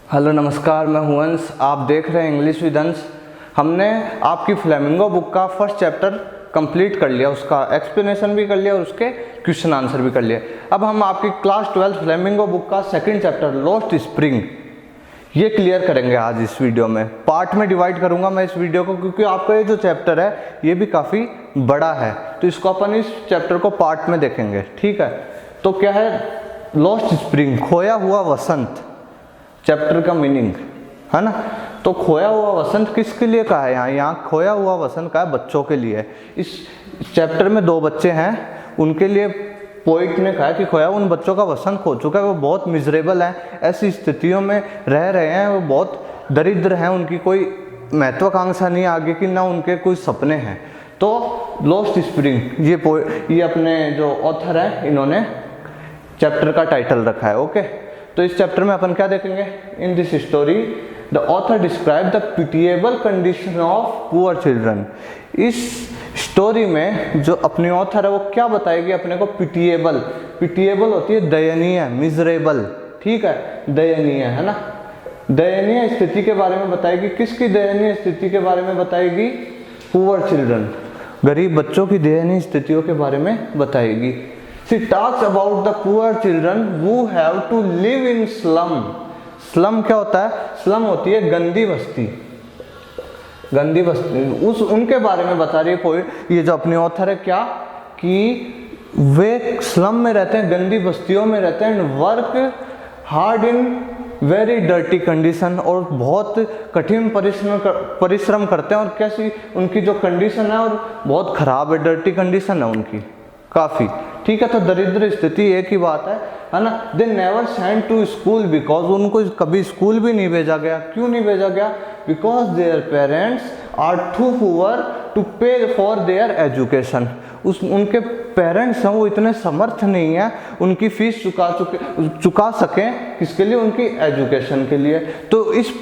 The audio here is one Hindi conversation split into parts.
हेलो नमस्कार, मैं हूं अंश। आप देख रहे हैं इंग्लिश विद अंश। हमने आपकी फ्लेमिंगो बुक का फर्स्ट चैप्टर कंप्लीट कर लिया, उसका एक्सप्लेनेशन भी कर लिया और उसके क्वेश्चन आंसर भी कर लिए। अब हम आपकी क्लास 12 फ्लेमिंगो बुक का सेकंड चैप्टर लॉस्ट स्प्रिंग ये क्लियर करेंगे आज इस वीडियो में। पार्ट में डिवाइड करूंगा मैं इस वीडियो को, क्योंकि आपका ये जो चैप्टर है ये भी काफ़ी बड़ा है, तो इसको अपन इस चैप्टर को पार्ट में देखेंगे। ठीक है, तो क्या है लॉस्ट स्प्रिंग, खोया हुआ वसंत। चैप्टर का मीनिंग है ना, तो खोया हुआ वसंत किसके लिए कहा है यहाँ खोया हुआ वसंत का है बच्चों के लिए। इस चैप्टर में दो बच्चे हैं, उनके लिए पोइट ने कहा कि खोया उन बच्चों का वसंत खो चुका है, वो बहुत मिजरेबल हैं, ऐसी स्थितियों में रह रहे हैं, वो बहुत दरिद्र हैं, उनकी कोई महत्वाकांक्षा नहीं आगे की, ना उनके कोई सपने हैं। तो लॉस्ट स्प्रिंग ये अपने जो ऑथर है इन्होंने चैप्टर का टाइटल रखा है। ओके, तो इस चैप्टर में अपन क्या देखेंगे? In this story the author describe the pitiable condition of poor children. इस स्टोरी में जो अपनी ऑथर है वो क्या बताएगी अपने को? पिटिएबल होती है दयनीय, मिजरेबल। ठीक है, दयनीय है ना, दयनीय स्थिति के बारे में बताएगी। किसकी दयनीय स्थिति के बारे में बताएगी? पुअर चिल्ड्रन, गरीब बच्चों की दयनीय स्थितियों के बारे में बताएगी। She talks about the poor children who have to live in slum. Slum क्या होता है? Slum होती है गंदी बस्ती, गंदी बस्ती। उनके बारे में बता रही है कोई, ये जो अपनी ऑथर है, क्या कि वे स्लम में रहते हैं, गंदी बस्तियों में रहते हैं, work hard in very dirty condition, और बहुत कठिन परिश्रम करते हैं, और कैसी उनकी जो कंडीशन है और बहुत खराब है, डर्टी कंडीशन है उनकी काफ़ी। ठीक है, तो दरिद्र स्थिति एक ही बात है ना। They never send to school because, उनको कभी स्कूल भी नहीं भेजा गया। क्यों नहीं भेजा गया? Because their parents are too poor to pay for their education. उनके पेरेंट्स हैं वो इतने समर्थ नहीं है उनकी फीस चुका सकें, किसके लिए? उनकी एजुकेशन के लिए। तो इस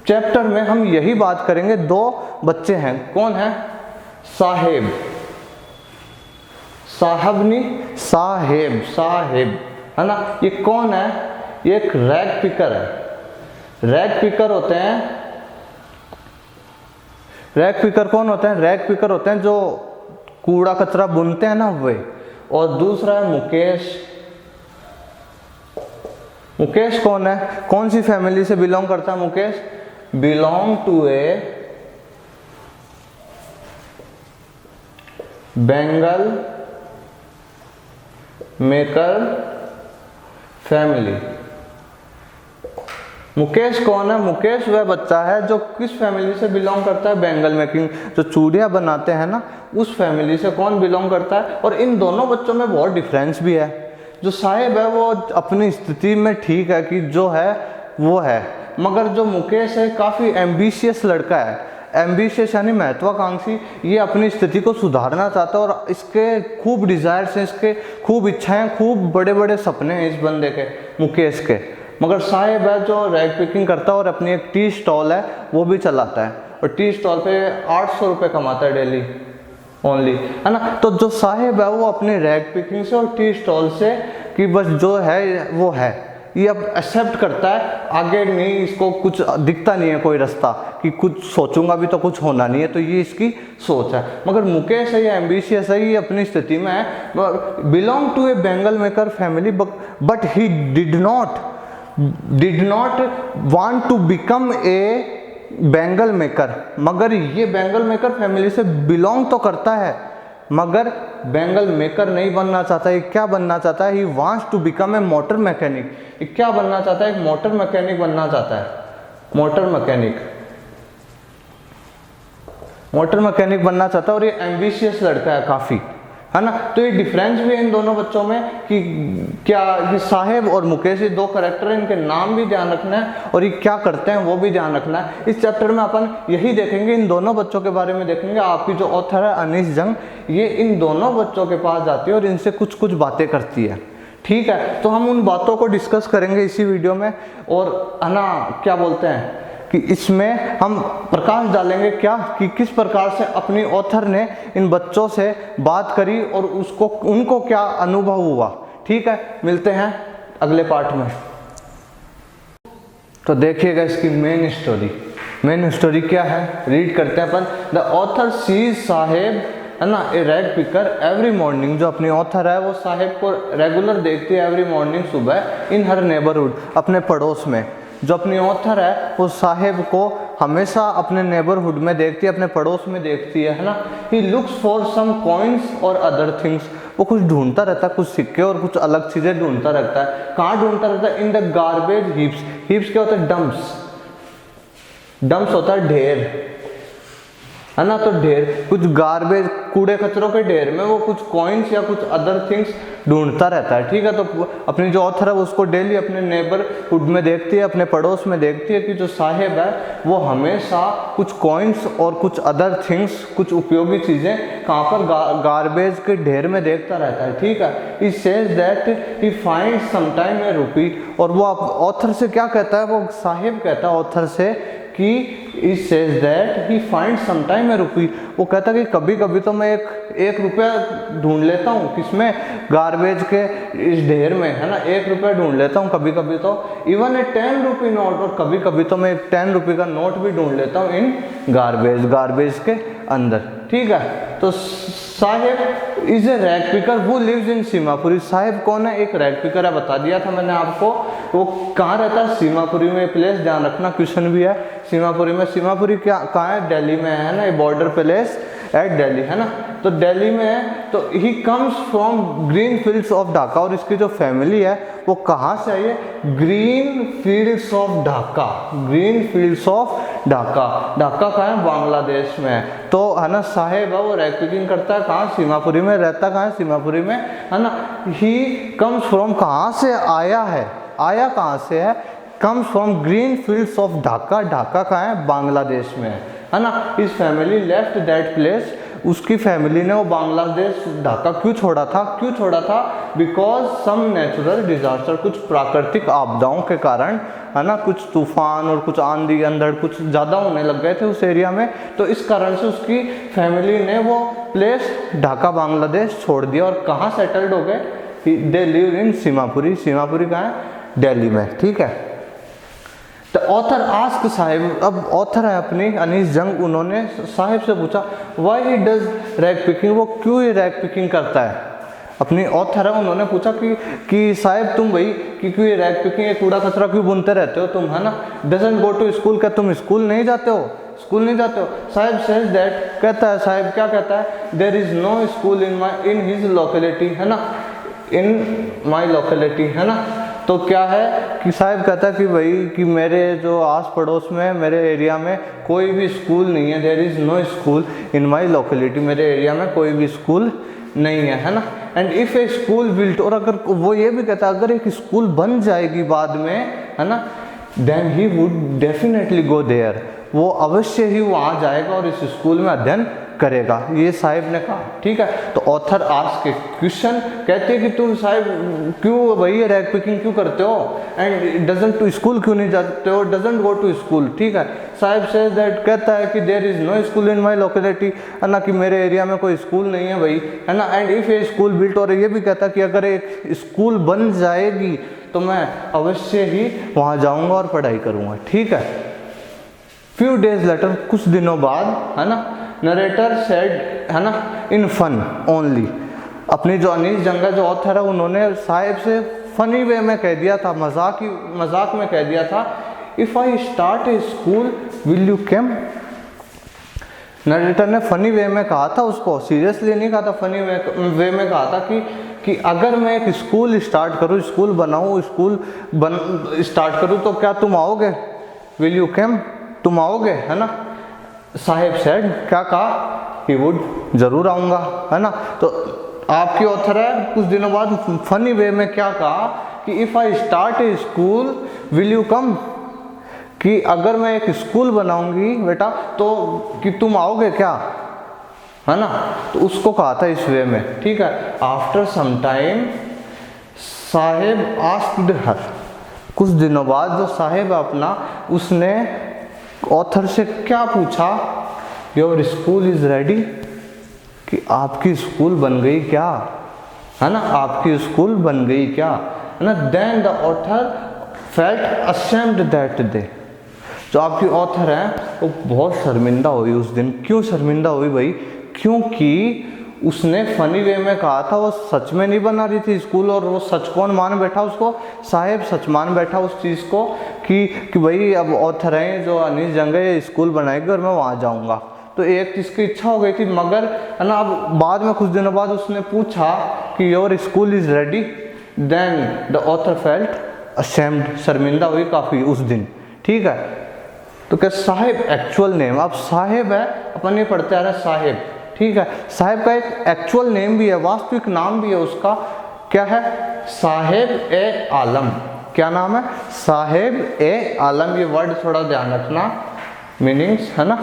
चैप्टर में हम यही बात करेंगे। दो बच्चे हैं, कौन है? साहेब है ना। ये कौन है? ये एक रैग पिकर है। रैग पिकर होते हैं, रैग पिकर कौन होते हैं? रैग पिकर होते हैं जो कूड़ा कचरा बुनते हैं ना वे। और दूसरा है मुकेश। मुकेश कौन है? कौन सी फैमिली से बिलोंग करता है Mukesh? Belong to a bangle maker family. Mukesh कौन है? मुकेश वह बच्चा है जो किस फैमिली से बिलोंग करता है? बेंगल मेकिंग, जो चूड़ियाँ बनाते हैं ना, उस फैमिली से कौन बिलोंग करता है। और इन दोनों बच्चों में बहुत डिफरेंस भी है। जो साहिब है वो अपनी स्थिति में ठीक है कि जो है वो है, मगर जो मुकेश है काफ़ी एम्बिशियस लड़का है। एम्बिशियस यानी महत्वाकांक्षी, ये अपनी स्थिति को सुधारना चाहता है और इसके खूब डिज़ायर्स हैं, इसके खूब इच्छाएं, खूब बड़े बड़े सपने हैं इस बंदे के, मुकेश के। मगर साहिब है जो रैग पिकिंग करता है और अपनी एक टी स्टॉल है वो भी चलाता है, और टी स्टॉल पे 800 रुपये कमाता है डेली ओनली, है ना। तो जो साहिब है वो अपनी रैग पिकिंग से और टी स्टॉल से कि बस जो है वो है, ये अब एक्सेप्ट करता है, आगे नहीं, इसको कुछ दिखता नहीं है कोई रास्ता कि कुछ सोचूंगा भी तो कुछ होना नहीं है, तो ये इसकी सोच है। मगर मुकेश है, ये एम्बिशियस है, ये अपनी स्थिति में है, belong to a bangle maker family, but he did not want to become a bangle maker. मगर ये बेंगल मेकर फैमिली से बिलोंग तो करता है, मगर बेंगल मेकर नहीं बनना चाहता। ये क्या बनना चाहता है? He wants to become a motor mechanic. ये क्या बनना चाहता है? एक मोटर मैकेनिक बनना चाहता है। मोटर मैकेनिक बनना चाहता है, और ये एम्बिशियस लड़का है काफ़ी, है ना। तो ये डिफरेंस भी है इन दोनों बच्चों में कि क्या ये साहेब और मुकेश, ये दो करेक्टर हैं, इनके नाम भी ध्यान रखना है और ये क्या करते हैं वो भी ध्यान रखना है। इस चैप्टर में अपन यही देखेंगे, इन दोनों बच्चों के बारे में देखेंगे। आपकी जो ऑथर है अनीस जंग, ये इन दोनों बच्चों के पास जाती है और इनसे कुछ कुछ बातें करती है। ठीक है, तो हम उन बातों को डिस्कस करेंगे इसी वीडियो में। और है ना, क्या बोलते हैं कि इसमें हम प्रकाश डालेंगे क्या कि किस प्रकार से अपनी ऑथर ने इन बच्चों से बात करी और उनको क्या अनुभव हुआ। ठीक है, मिलते हैं अगले पार्ट में। तो देखिएगा इसकी मेन स्टोरी क्या है, रीड करते हैं अपन। द ऑथर सीज साहेब, है ना, ए रैग पिकर एवरी मॉर्निंग, जो अपनी ऑथर है वो साहेब को रेगुलर देखती है एवरी मॉर्निंग सुबह, इन हर नेबरहुड, अपने पड़ोस में। जो अपनी ऑथर है वो साहेब को हमेशा अपने नेबरहुड में देखती है, अपने पड़ोस में देखती है ना। He looks for some coins और अदर थिंग्स, वो कुछ ढूंढता रहता है, कुछ सिक्के और कुछ अलग चीज़ें ढूंढता रहता है। कहाँ ढूंढता रहता है? In the garbage heaps. Heaps क्या होता है? डंप्स। डंप्स होता है ढेर, है ना। तो ढेर, कुछ गार्बेज, कूड़े कचरों के ढेर में वो कुछ कॉइन्स या कुछ अदर थिंग्स ढूंढता रहता है, ठीक है। तो अपनी जो ऑथर है वो उसको डेली अपने नेबरहुड में देखती है, अपने पड़ोस में देखती है कि जो साहेब है वो हमेशा कुछ कॉइन्स और कुछ अदर थिंग्स, कुछ उपयोगी चीज़ें कहाँ पर? गार्बेज के ढेर में देखता रहता है, ठीक है। He says that he finds sometime a rupee, और वो ऑथर से क्या कहता है? वो साहेब कहता है ऑथर से कि it says that he find sometime a rupee, वो कहता है कि कभी कभी तो मैं एक रुपया ढूंढ लेता हूँ, किसमें? गार्बेज के इस ढेर में, है ना। 1 रुपया ढूंढ लेता हूँ कभी कभी तो, इवन ए 10 रुपी नोट, और कभी कभी तो मैं एक 10 रुपये का नोट भी ढूंढ लेता हूँ इन गार्बेज के अंदर, ठीक है। तो Saheb is a rag picker who lives in Seemapuri. Saheb कौन है? एक रैग पिकर है, बता दिया था मैंने आपको। वो कहाँ रहता है? सीमापुरी में। प्लेस ध्यान रखना, क्वेश्चन भी है सीमापुरी में। सीमापुरी क्या कहाँ है? दिल्ली में है ना, ये बॉर्डर प्लेस एट दिल्ली, है ना। तो दिल्ली में है। तो he comes from green fields of Dhaka, और इसकी जो फैमिली है वो कहाँ से आई है? Green fields of Dhaka. Green fields of Dhaka. Dhaka कहाँ है? बांग्लादेश में है। तो है ना, साहेब है वो रैग पिकिंग करता है कहाँ? सीमापुरी में। रहता कहाँ है? सीमापुरी में, है ना। ही कम्स फ्रॉम, कहाँ से आया है? आया कहाँ से है? Comes from green fields of Dhaka. Dhaka कहाँ है? बांग्लादेश में, है ना। इस फैमिली लेफ्ट दैट प्लेस, उसकी फैमिली ने वो बांग्लादेश ढाका क्यों छोड़ा था? क्यों छोड़ा था? बिकॉज सम नेचुरल डिजास्टर, कुछ प्राकृतिक आपदाओं के कारण, है ना। कुछ तूफान और कुछ आंधी अंधड़ कुछ ज़्यादा होने लग गए थे उस एरिया में, तो इस कारण से उसकी फैमिली ने वो प्लेस ढाका बांग्लादेश छोड़ दिया और कहाँ सेटल्ड हो गए? They live in Seemapuri. Seemapuri कहाँ है? दिल्ली में, ठीक है। तो ऑथर आस्क साहिब, अब ऑथर है अपनी अनीस जंग, उन्होंने साहिब से पूछा why he does rag picking, वो क्यों ये रैग पिकिंग करता है? अपनी ऑथर है, उन्होंने पूछा कि साहिब तुम भाई कि क्यों ये रैग पिकिंग, ये कूड़ा कचरा क्यों बुनते रहते हो तुम, है ना। डजंट गो टू स्कूल, क्या तुम स्कूल नहीं जाते हो? स्कूल नहीं जाते हो? साहिब सेज दैट, कहता है साहिब क्या कहता है? There is no school in his locality, है ना, इन माई लोकेलिटी, है ना। तो क्या है कि साहिब कहता है कि भाई कि मेरे जो आस पड़ोस में, मेरे एरिया में कोई भी स्कूल नहीं है। There is no school in my locality, मेरे एरिया में कोई भी स्कूल नहीं है ना। And if a school built, और अगर वो ये भी कहता है अगर एक स्कूल बन जाएगी बाद में, है ना, then he would definitely go there, वो अवश्य ही वहाँ जाएगा और इस स्कूल में अध्ययन करेगा, ये साहिब ने कहा, ठीक है। तो ऑथर आस्क के क्वेश्चन, कहते हैं कि तुम साहिब क्यों भाई रैग पिकिंग क्यों करते हो, एंड डजंट टू स्कूल क्यों नहीं जाते हो, डजंट गो टू स्कूल, ठीक है। साहिब सेज दैट, कहता है कि there is no school in my locality, है ना, कि मेरे एरिया में कोई स्कूल नहीं है भाई, है ना। And if A school built, और ये भी कहता है कि अगर एक स्कूल बन जाएगी तो मैं अवश्य ही वहाँ जाऊँगा और पढ़ाई करूँगा, ठीक है। फ्यू डेज लेटर, कुछ दिनों बाद, है ना, नरेटर सेड, है ना, इन फन ओनली, अपनी जो अनीस जंगा जो ऑथर है उन्होंने साहिब से फनी वे में कह दिया था, मजाक में कह दिया था, if I start A school will you come. Narrator ने फनी वे में कहा था उसको, सीरियसली नहीं कहा था, फनी वे में कहा था कि अगर मैं एक स्कूल स्टार्ट करूँ, स्कूल बनाऊँ, स्टार्ट करूँ तो क्या तुम आओगे, विल यू कम, तुम आओगे, है ना। साहिब सेड, क्या कहा, ही वुड, जरूर आऊँगा, है ना। तो आपकी ऑथर है कुछ दिनों बाद फनी वे में क्या कहा कि if I start A school will you come, कि अगर मैं एक स्कूल बनाऊंगी बेटा तो कि तुम आओगे क्या, है ना। तो उसको कहा था इस वे में, ठीक है। After some time Saheb asked her, कुछ दिनों बाद जो साहिब अपना, उसने ऑथर से क्या पूछा, योर स्कूल इज रेडी, कि आपकी स्कूल बन गई क्या, है ना, आपकी स्कूल बन गई क्या, है ना। Then the author felt ashamed that day. जो आपकी ऑथर है वो बहुत शर्मिंदा हुई उस दिन। क्यों शर्मिंदा हुई भाई? क्योंकि उसने फनी वे में कहा था, वो सच में नहीं बना रही थी स्कूल। और वो सच कौन मान बैठा उसको? साहेब सच मान बैठा उस चीज़ को कि भाई अब ऑथर हैं जो अनीस जंगे स्कूल बनाएगी और मैं वहाँ जाऊँगा। तो एक चीज़ की इच्छा हो गई थी, मगर है ना, अब बाद में कुछ दिनों बाद उसने पूछा कि your school is ready, then the author felt ashamed, शर्मिंदा हुई काफ़ी उस दिन। ठीक है, तो क्या साहेब एक्चुअल नेम, अब साहेब है अपन ये पढ़ते आ रहे हैं साहेब। ठीक है, साहेब का एक एक्चुअल नेम भी है, वास्तविक नाम भी है उसका। क्या है? साहेब ए आलम। क्या नाम है? साहेब ए आलम। ये वर्ड थोड़ा ध्यान रखना, मीनिंग्स है ना।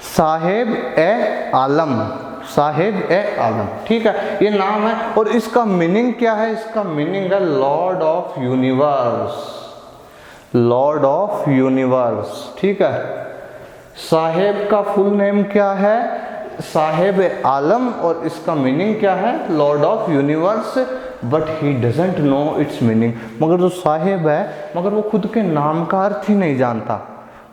साहेब ए आलम, साहेब ए आलम। ठीक है, ये नाम है। और इसका मीनिंग क्या है? इसका मीनिंग है Lord of universe, Lord of universe. ठीक है, साहेब का फुल नेम क्या है? साहेब आलम। और इसका मीनिंग क्या है? Lord of universe. But he doesn't know it's meaning. मगर जो साहेब है, मगर वो खुद के नाम का अर्थ ही नहीं जानता,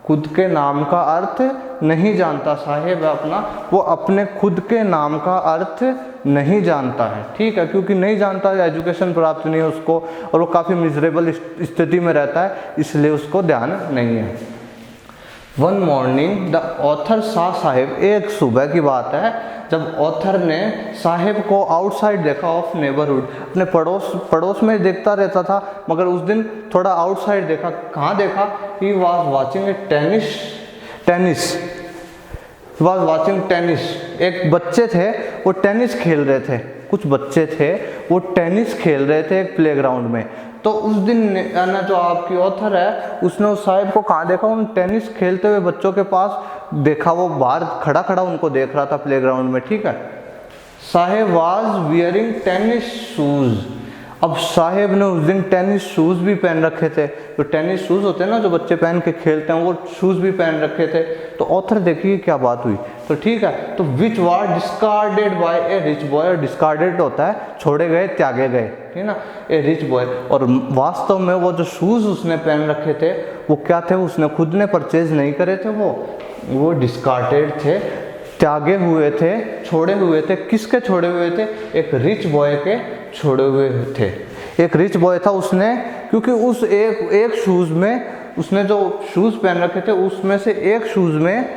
खुद के नाम का अर्थ नहीं जानता। साहेब है अपना, वो अपने खुद के नाम का अर्थ नहीं जानता है। ठीक है, क्योंकि नहीं जानता, एजुकेशन प्राप्त नहीं है उसको, और वो काफ़ी मिजरेबल स्थिति में रहता है, इसलिए उसको ध्यान नहीं है। वन मॉर्निंग द ऑथर सा साहेब, एक सुबह की बात है जब ऑथर ने साहेब को आउटसाइड देखा ऑफ नेबरहुड, अपने पड़ोस में देखता रहता था, मगर उस दिन थोड़ा आउटसाइड देखा। कहाँ देखा? He was watching A tennis, was watching tennis. एक बच्चे थे वो टेनिस खेल रहे थे, कुछ बच्चे थे वो टेनिस खेल रहे थे एक प्लेग्राउंड में। तो उस दिन ना जो आपकी ऑथर है उसने उस साहिब को कहाँ देखा? उन टेनिस खेलते हुए बच्चों के पास देखा, वो बाहर खड़ा खड़ा उनको देख रहा था प्लेग्राउंड में। ठीक है, साहेब वाज वियरिंग टेनिस शूज। अब साहेब ने उस दिन टेनिस शूज़ भी पहन रखे थे। तो टेनिस शूज़ होते हैं ना जो बच्चे पहन के खेलते हैं, वो शूज़ भी पहन रखे थे। तो ऑथर देखिए क्या बात हुई। तो ठीक है, तो विच वार डिस्कार्डेड बाय ए रिच बॉय। डिस्कार्डेड होता है छोड़े गए, त्यागे गए, ठीक है ना, ए रिच बॉय। और वास्तव में वो जो शूज़ उसने पहन रखे थे वो क्या थे? उसने खुद ने परचेज नहीं करे थे, वो डिस्कार्डेड थे, त्यागे हुए थे, छोड़े हुए थे। किसके छोड़े हुए थे? एक रिच बॉय के छोड़े हुए थे। एक रिच बॉय था, उसने क्योंकि उस एक शूज़ में, उसने जो शूज़ पहन रखे थे उसमें से एक शूज़ में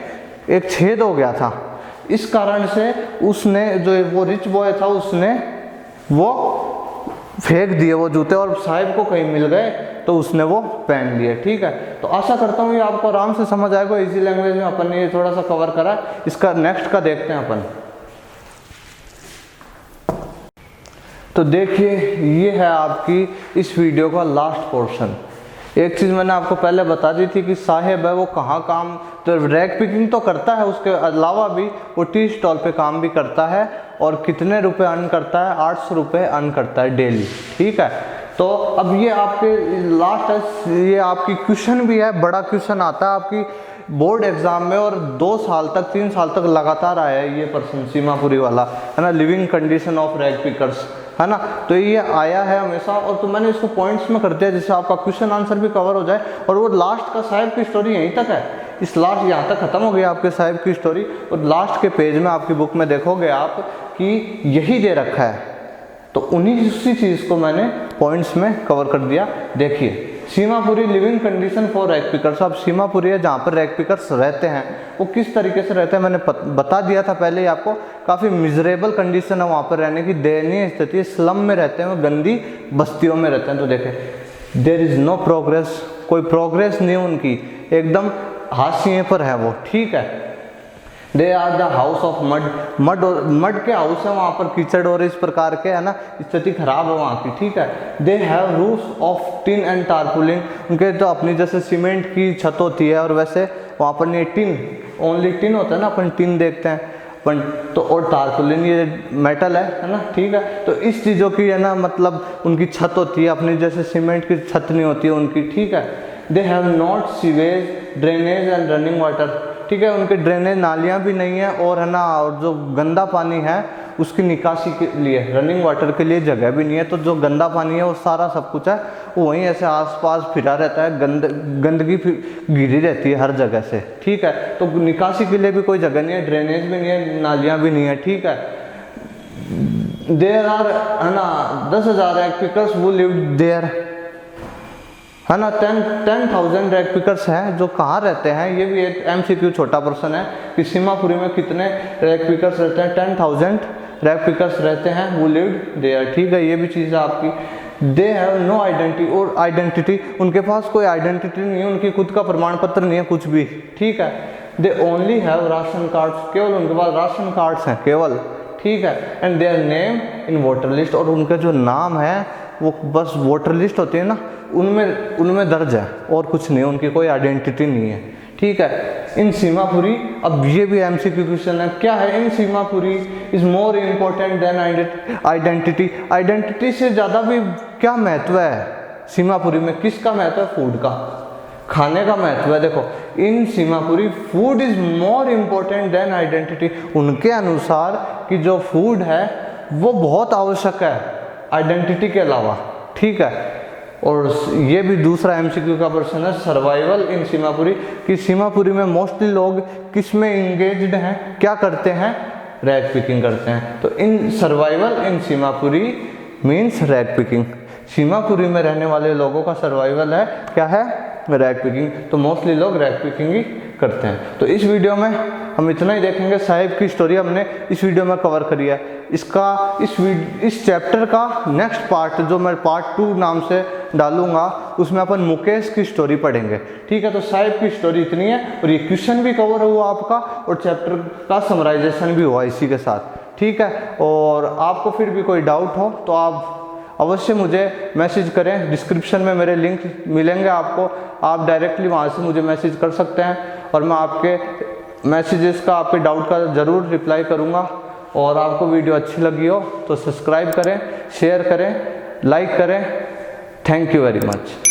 एक छेद हो गया था। इस कारण से उसने, जो वो रिच बॉय था, उसने वो फेंक दिए वो जूते, और साहिब को कहीं मिल गए तो उसने वो पहन लिए। ठीक है, तो आशा करता हूँ ये आपको आराम से समझ आएगा। इजी लैंग्वेज में अपन ने ये थोड़ा सा कवर करा। इसका नेक्स्ट का देखते हैं अपन। तो देखिए, ये है आपकी इस वीडियो का लास्ट पोर्शन। एक चीज़ मैंने आपको पहले बता दी थी कि साहेब है वो कहाँ काम, तो रैग पिकिंग तो करता है, उसके अलावा भी वो टी स्टॉल पे काम भी करता है। और कितने रुपए अर्न करता है? 800 रुपये अर्न करता है डेली। ठीक है, तो अब ये आपके लास्ट है, ये आपकी क्वेश्चन भी है, बड़ा क्वेश्चन आता है आपकी बोर्ड एग्जाम में, और 2 साल तक 3 साल तक लगातार आया है ये पर्सन, सीमापुरी वाला, है ना, living condition of rag pickers, है ना। तो ये आया है हमेशा, और तो मैंने इसको पॉइंट्स में कर दिया जिससे आपका क्वेश्चन आंसर भी कवर हो जाए। और वो लास्ट का साहिब की स्टोरी यहीं तक है, इस लास्ट यहाँ तक खत्म हो गया आपके साहिब की स्टोरी। और लास्ट के पेज में आपकी बुक में देखोगे आप कि यही दे रखा है, तो उसी चीज़ को मैंने पॉइंट्स में कवर कर दिया। देखिए, Seemapuri living condition for rag pickers. अब सीमापुरी है जहाँ पर रैग पिकर्स रहते हैं, वो किस तरीके से रहते हैं मैंने बता दिया था पहले ही आपको। काफ़ी मिजरेबल कंडीशन है वहाँ पर रहने की, दयनीय स्थिति, स्लम में रहते हैं, गंदी बस्तियों में रहते हैं। तो देखें, देयर इज़ नो प्रोग्रेस, कोई प्रोग्रेस नहीं उनकी, एकदम हाशिए पर है वो। ठीक है, they are the house of mud के हाउस है वहाँ पर, कीचड़ और इस प्रकार के, है ना, स्थिति खराब है वहाँ की। ठीक है, they have roof of tin and tarpaulin. उनके तो अपनी जैसे सीमेंट की छत होती है, और वैसे वहाँ पर नहीं, टिन, ओनली टिन होता है ना, अपन टिन देखते हैं अपन तो, और टारपुलिन ये मेटल है ना। ठीक है, तो इस चीज़ों की, है ना, मतलब उनकी छत होती है, अपनी जैसे सीमेंट की छत नहीं होती है उनकी। ठीक है, they have not sewage, drainage and running water. ठीक है, उनके ड्रेनेज नालियाँ भी नहीं है, और है ना, और जो गंदा पानी है उसकी निकासी के लिए, रनिंग वाटर के लिए जगह भी नहीं है। तो जो गंदा पानी है वो सारा सब कुछ है वो वहीं ऐसे आसपास फिरा रहता है, गंदगी गिरी रहती है हर जगह से, ठीक है। तो निकासी के लिए भी कोई जगह नहीं है, ड्रेनेज भी नहीं है, नालियाँ भी नहीं है, ठीक है। देयर आर, है ना, 10,000 रैग पिकर्स वो लिव देयर, है ना। 10,000 रैग पिकर्स हैं जो कहाँ रहते हैं, ये भी एक MCQ छोटा प्रश्न है कि सीमापुरी में कितने रैग पिकर्स रहते हैं। 10,000 रैग पिकर्स रहते हैं वो लिव्ड देयर, ठीक है। ये भी चीज़ है आपकी। दे हैव नो आइडेंटिटी, और आइडेंटिटी, उनके पास कोई आइडेंटिटी नहीं है, उनकी खुद का प्रमाण पत्र नहीं है कुछ भी, ठीक है। They only have ration cards, केवल उनके पास राशन कार्ड्स हैं केवल, ठीक है। And their name in voter list, और उनका जो नाम है वो बस वोटर लिस्ट होती है ना, उनमें दर्ज है, और कुछ नहीं, उनकी कोई आइडेंटिटी नहीं है, ठीक है। इन सीमापुरी, अब ये भी MCQ क्वेश्चन है, क्या है in Seemapuri is more important than identity. Identity से ज़्यादा भी क्या महत्व है सीमापुरी में, किसका महत्व है, फूड का, खाने का महत्व है। देखो, in Seemapuri food is more important than identity, उनके अनुसार कि जो फूड है वो बहुत आवश्यक है आइडेंटिटी के अलावा, ठीक है। और ये भी दूसरा MCQ का प्रश्न है, सर्वाइवल इन सीमापुरी, कि सीमापुरी में मोस्टली लोग किस में इंगेज्ड हैं, क्या करते हैं, रैग पिकिंग करते हैं। तो in survival in Seemapuri means rag picking, Seemapuri में रहने वाले लोगों का सर्वाइवल है क्या है, रैग पिकिंग। तो मोस्टली लोग रैग पिकिंग ही करते हैं। तो इस वीडियो में हम इतना ही देखेंगे, साहिब की स्टोरी हमने इस वीडियो में कवर करी है। इसका इस चैप्टर का नेक्स्ट पार्ट जो मैं पार्ट 2 नाम से डालूंगा, उसमें अपन मुकेश की स्टोरी पढ़ेंगे, ठीक है। तो साहिब की स्टोरी इतनी है, और ये क्वेश्चन भी कवर हुआ आपका, और चैप्टर का समराइजेशन भी हुआ इसी के साथ, ठीक है। और आपको फिर भी कोई डाउट हो तो आप अवश्य मुझे मैसेज करें, डिस्क्रिप्शन में मेरे लिंक मिलेंगे आपको, आप डायरेक्टली वहाँ से मुझे मैसेज कर सकते हैं, और मैं आपके मैसेजेस का, आपके डाउट का ज़रूर रिप्लाई करूँगा। और आपको वीडियो अच्छी लगी हो तो सब्सक्राइब करें, शेयर करें, लाइक करें। Thank you very much.